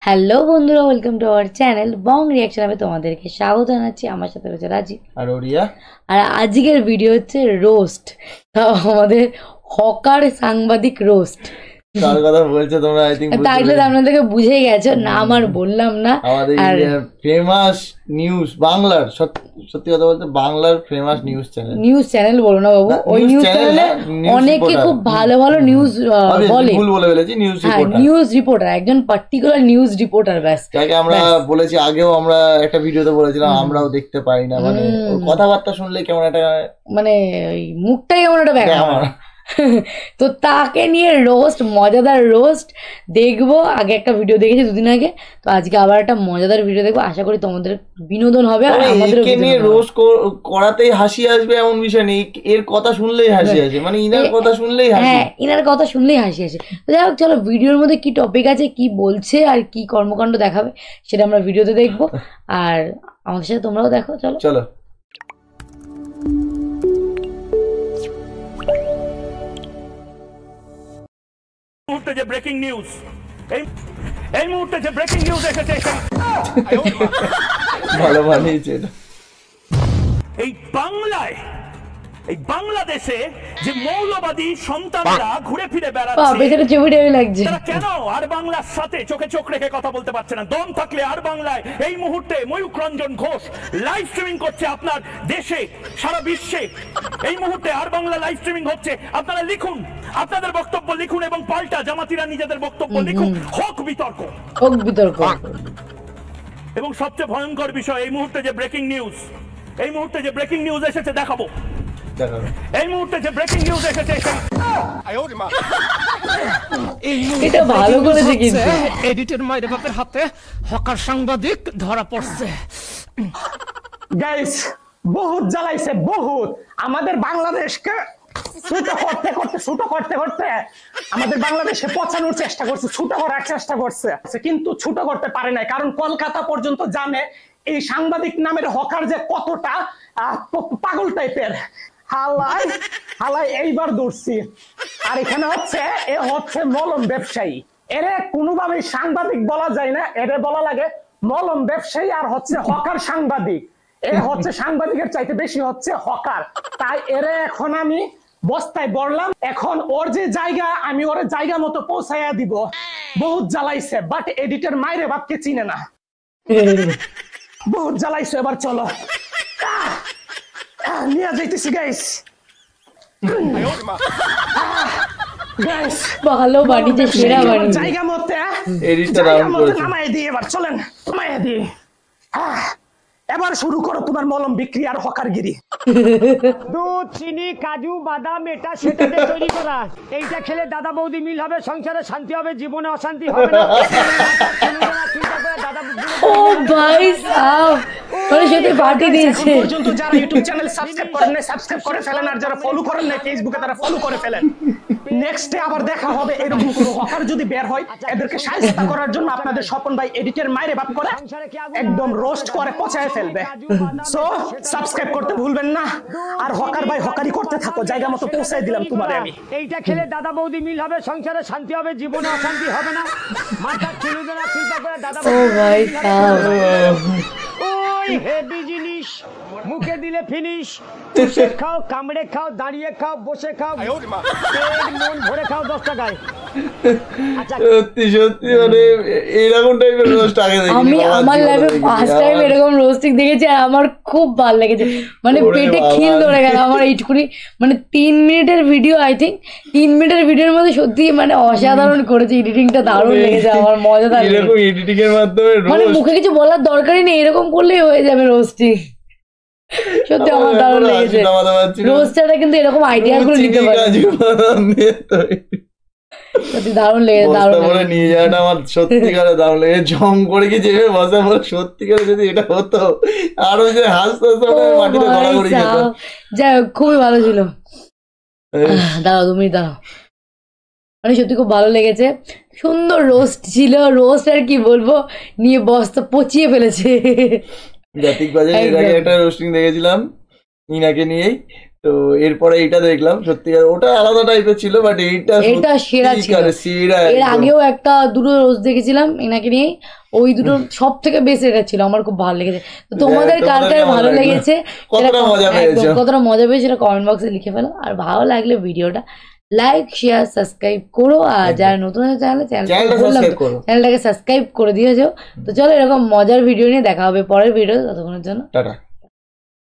Hello বন্ধুরা, welcome to our channel Bong reaction. আমি তোমাদেরকে স্বাগত জানাচ্ছি। আমার সাথে রয়েছে রাজি আর ওরিয়া। আর আজকের ভিডিও হচ্ছে রোস্ট, আমাদের হকার সাংবাদিক রোস্ট। কার কথা বলছে তোমরা? আই থিংক টাইটেল আপনাদেরকে বুঝে গেছো, নাম আর বললাম না। আমাদের ইন্ডিয়ার ফেমাস নিউজ, বাংলার সত্যি কথা বলতে বাংলার ফেমাস নিউজ চ্যানেল বলো না বাবু, ওই নিউজ চ্যানেলে অনেকে খুব ভালো ভালো নিউজ বলে। ভুল বলে ফেলেছি, নিউজ রিপোর্টার, একজন পার্টিকুলার নিউজ রিপোর্টার। ব্যাস, যাকে আমরা বলেছি আগেও, আমরা একটা ভিডিওতে বলেছিলাম আমরাও দেখতে পাই না, মানে ওর কথাবার্তা শুনলে কেমন একটা, মানে ওই মুখটাই কেমন একটা ব্যাপার। তো তাকে নিয়ে রোস্ট, মজাদার রোস্ট দেখবো। আগে একটা ভিডিও দেখেছি দুদিন আগে, তো আজকে আবার একটা মজাদার ভিডিও দেখবো। আশা করি তোমাদের বিনোদন হবে আর আমাদেরও নিয়ে রোস্ট করাতেই হাসি আসবে এমন বিষয় নেই, এর কথা শুনলেই হাসি আসে, মানে ইনার কথা শুনলেই হাসি। হ্যাঁ, ইনার কথা শুনলেই হাসি আসে। যাই হোক, চলো ভিডিওর মধ্যে কি টপিক আছে, কি বলছে আর কি কর্মকাণ্ড দেখাবে সেটা আমরা ভিডিওতে দেখবো। আর আমাদের সাথে তোমরাও দেখো। চলো চলো। মুহূর্তে যে ব্রেকিং নিউজ, এই মুহূর্তে যে ব্রেকিং নিউজ এসেছে, ভালো বানিয়েছে এই বাংলায়, এই বাংলাদেশে যে মৌলবাদী সন্তানরা ঘুরে ফিরে বেড়াচ্ছে, তারা কেন আর বাংলার সাথে চোখে চোখ রেখে কথা বলতে পারছে না? দম থাকলে আর বাংলায় এই মুহূর্তে ময়ূক রঞ্জন ঘোষ লাইভ স্ট্রিমিং করছে আপনার দেশে, সারা বিশ্বে এই মুহূর্তে আর বাংলা লাইভ স্ট্রিমিং হচ্ছে। আপনারা লিখুন, আপনাদের বক্তব্য লিখুন এবং পাল্টা জামাতিরা নিজেদের বক্তব্য লিখুন। হোক বিতর্ক, হোক বিতর্ক। এবং সবচেয়ে ভয়ঙ্কর বিষয়, এই মুহূর্তে যে ব্রেকিং নিউজ, এই মুহূর্তে যে ব্রেকিং নিউজ এসেছে দেখাবো। এই মুহূর্তে যে ব্রেকিং নিউজ এসেছে, এটা ভালো করেছে কিন্তু এডিটের মায়ের বাপের হাতে হকার সাংবাদিক ধরা পড়ছে। গাইস, বহুত জ্বালাইছে, বহুত। আমাদের বাংলাদেশকে ছোটো করতে করতে আমাদের বাংলাদেশে পচানোর চেষ্টা করছে, ছোট করার চেষ্টা করছে, কিন্তু ছোট করতে পারে নাই। কারণ কলকাতা পর্যন্ত জানে এই সাংবাদিক নামের হকার যে কতটা পাগল টাইপের। হালাই হালাই এইবার দৌড়ছি। আর এখানে হচ্ছে মলম ব্যবসায়ী। এরে কোনোভাবেই সাংবাদিক বলা যায় না, এরে বলা লাগে মলম ব্যবসায়ী। আর হচ্ছে হকার সাংবাদিক। এ হচ্ছে সাংবাদিকের চাইতে বেশি হচ্ছে হকার। তাই এরে এখন আমি বস্তায় বললাম, এখন ওর যে জায়গা, আমি ওর জায়গা মতো পৌঁছাইয়া দিব। বহুত জ্বালাইছে, বাট এডিটর মাইরে বাপকে চিনে না। বহুত জ্বালাইছে। এবার চলো নিয়ে যাইতেছি গাইস। গাইস ভালো বানিয়েছে, সেরা বানিয়েছে। জায়গা মতো নামাই দিয়ে এবার চলেন, নামাই দিয়ে। এবার শুরু করো তোমার মলম বিক্রি আর হকারগিরি। দুধ, চিনি, কাজু, বাদাম, এটা সেটা দিয়ে তৈরি করা। এইটা খেলে দাদা বৌদি মিল হবে, সংসারে শান্তি হবে, জীবনে অশান্তি হবে না। ও ভাই সাহেব, তোর সাথে পার্টি দিয়েছে। পর্যন্ত যারা ইউটিউব চ্যানেল সাবস্ক্রাইব করেন না, সাবস্ক্রাইব করে ফেলেন। আর যারা ফলো করেন না ফেসবুকে, তারা ফলো করে ফেলেন। নেক্সটে আবার দেখা হবে এরকম কোন হকার যদি বের হয়, এদেরকে শায়েস্তা করার জন্য আপনাদের স্বপন ভাই এডিটের মাইরে বাপ করে একদম রোস্ট করে পচায় ফেলবে। সো সাবস্ক্রাইব করতে ভুলবেন না। আর হকার ভাই হকারি করতে থাকো, জায়গা মতো পৌঁছায় দিলাম তোমারে আমি। এইটা খেলে দাদা বৌদি মিল হবে, সংসারে শান্তি হবে, জীবনে অশান্তি হবে না। মাথা ছেড়ে না চিন্তা করে দাদা ও ভাই সাহেব, ওই হেভি জিনিস মুখে দিলে ফিনিশ। চুষে খাও, কামড়ে খাও, দাঁড়িয়ে খাও, বসে খাও, মন ভরে খাও 10 টাকায়। সত্যি সত্যি, মানে এরকম টাইপের রোস্ট আগে দেখিনি। আমি আমার লাইফে ফার্স্ট টাইম এরকম রোস্টিং দেখেছি আর আমার খুব ভালো লেগেছে। মানে পেটে খিল ধরে গেল আমার এইটুকুনি। মানে 3 মিনিটের ভিডিও, আই থিঙ্ক 3 মিনিটের ভিডিওর মধ্যে সত্যি মানে অসাধারণ করেছে। এডিটিংটা দারুণ লেগেছে আমার, মজাদার। এরকম এডিটিং এর মাধ্যমে মানে মুখে কিছু বলার দরকারই নেই, এরকম করলেই হয়ে যাবে রোস্টিং। সত্যি আমার দারুণ লেগেছে। রোস্টারটা কিন্তু এরকম আইডিয়া গুলো নিতে পারে। সত্যি দারুণ লেগেছে, দারুণ বলে নিয়ে যাওয়াটা আমার সত্যিকারে দারুণ লেগেছে। জম করে কি যেভাবে বসা বলে, সত্যিকারে যদি এটা হতো আরো যে হাসতে মাটিতে গড়াগড়ি যেত। যাই হোক, খুবই ভালো ছিল। দাঁড়াও 2 মিনিট দাঁড়াও। মানে সত্যি খুব ভালো লেগেছে, সুন্দর রোস্ট ছিল। রোস্ট আর কি বলবো, নিয়ে বস্তা পচিয়ে ফেলেছে। জাতিক বাজারে এর আগে একটা রোস্টিং দেখেছিলাম ইনাকে নিয়েই, তো এরপরে এইটা দেখলাম, সত্যিকার ওটা আলাদা টাইপের ছিল, বাট এটা সেরা ছিল। সেরা। এর আগেও একটা দুটো রোজ দেখেছিলাম এনাকে নিয়ে, ওই দুটো সব থেকে বেশি এটা ছিল, আমার খুব ভালো লেগেছে। তো তোমাদের কার কার ভালো লেগেছে, কতটা মজা পেয়েছে সেটা কমেন্ট বক্সে লিখে ফেলো। আর ভালো লাগলে ভিডিওটা লাইক শেয়ার সাবস্ক্রাইব করো, আর যারা নতুন আছে চ্যানেলটাকে সাবস্ক্রাইব করে দিয়েছো। তো চলো এরকম মজার ভিডিও নিয়ে দেখা হবে পরের ভিডিও, ততক্ষণের জন্য টাটা।